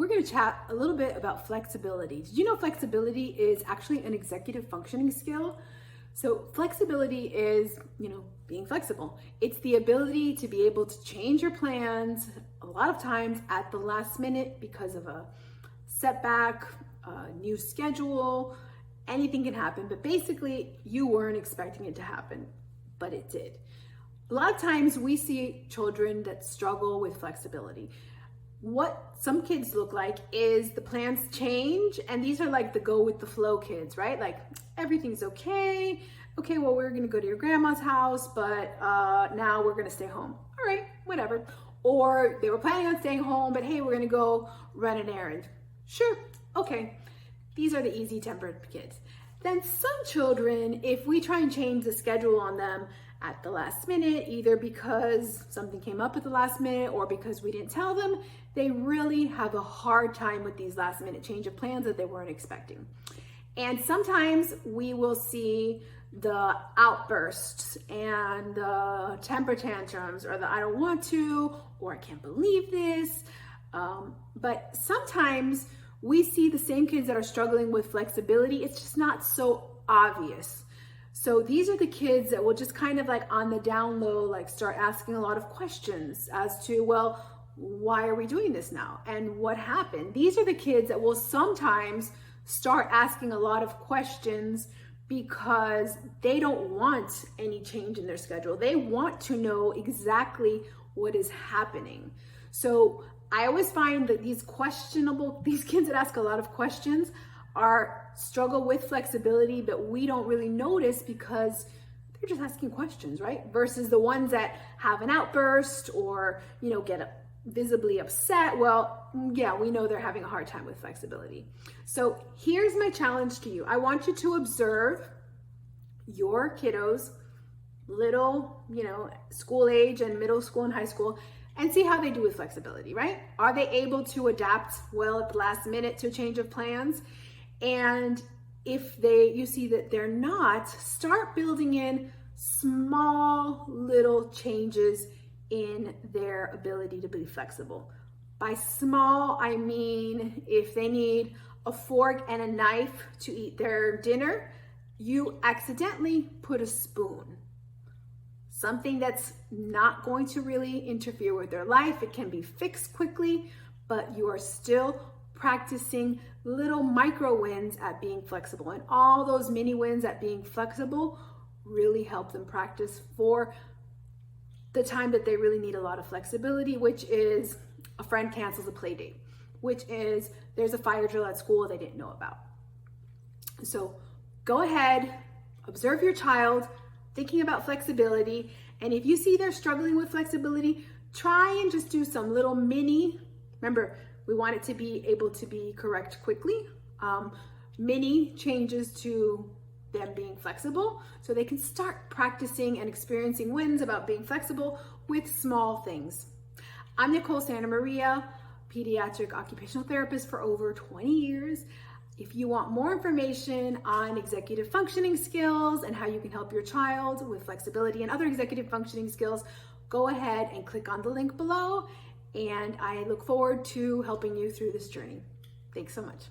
we're going to chat a little bit about flexibility. Did you know flexibility is actually an executive functioning skill? So flexibility is, being flexible. It's the ability to be able to change your plans a lot of times at the last minute because of a setback, a new schedule, anything can happen. But basically, you weren't expecting it to happen, but it did. A lot of times we see children that struggle with flexibility. What some kids look like is the plans change, and these are like the go with the flow kids, right? Like everything's okay. Okay, well, we're gonna go to your grandma's house, but now we're gonna stay home. All right, whatever. Or they were planning on staying home, but hey, we're gonna go run an errand. Sure, okay. These are the easy-tempered kids. Then some children, if we try and change the schedule on them at the last minute, either because something came up at the last minute or because we didn't tell them, they really have a hard time with these last minute change of plans that they weren't expecting. And sometimes we will see the outbursts and the temper tantrums or the I don't want to, or I can't believe this. But sometimes we see the same kids that are struggling with flexibility. It's just not so obvious. So these are the kids that will just kind of like on the down low, like start asking a lot of questions as to, well, why are we doing this now? And what happened? These are the kids that will sometimes start asking a lot of questions because they don't want any change in their schedule. They want to know exactly what is happening. So I always find that these kids that ask a lot of questions struggle with flexibility, but we don't really notice because they're just asking questions, right? Versus the ones that have an outburst or, get visibly upset. Well, yeah, we know they're having a hard time with flexibility. So here's my challenge to you. I want you to observe your kiddos, little, school age and middle school and high school, and see how they do with flexibility, right? Are they able to adapt well at the last minute to a change of plans? And if you see that they're not, start building in small little changes in their ability to be flexible. By small, I mean if they need a fork and a knife to eat their dinner, you accidentally put a spoon. Something that's not going to really interfere with their life. It can be fixed quickly, but you are still practicing little micro wins at being flexible. And all those mini wins at being flexible really help them practice for the time that they really need a lot of flexibility, which is a friend cancels a play date, which is there's a fire drill at school they didn't know about. So go ahead, observe your child thinking about flexibility. And if you see they're struggling with flexibility, try and just do some little remember, we want it to be able to be correct quickly, mini changes to them being flexible so they can start practicing and experiencing wins about being flexible with small things. I'm Nicole Santamaria, pediatric occupational therapist for over 20 years. If you want more information on executive functioning skills and how you can help your child with flexibility and other executive functioning skills, go ahead and click on the link below. And I look forward to helping you through this journey. Thanks so much.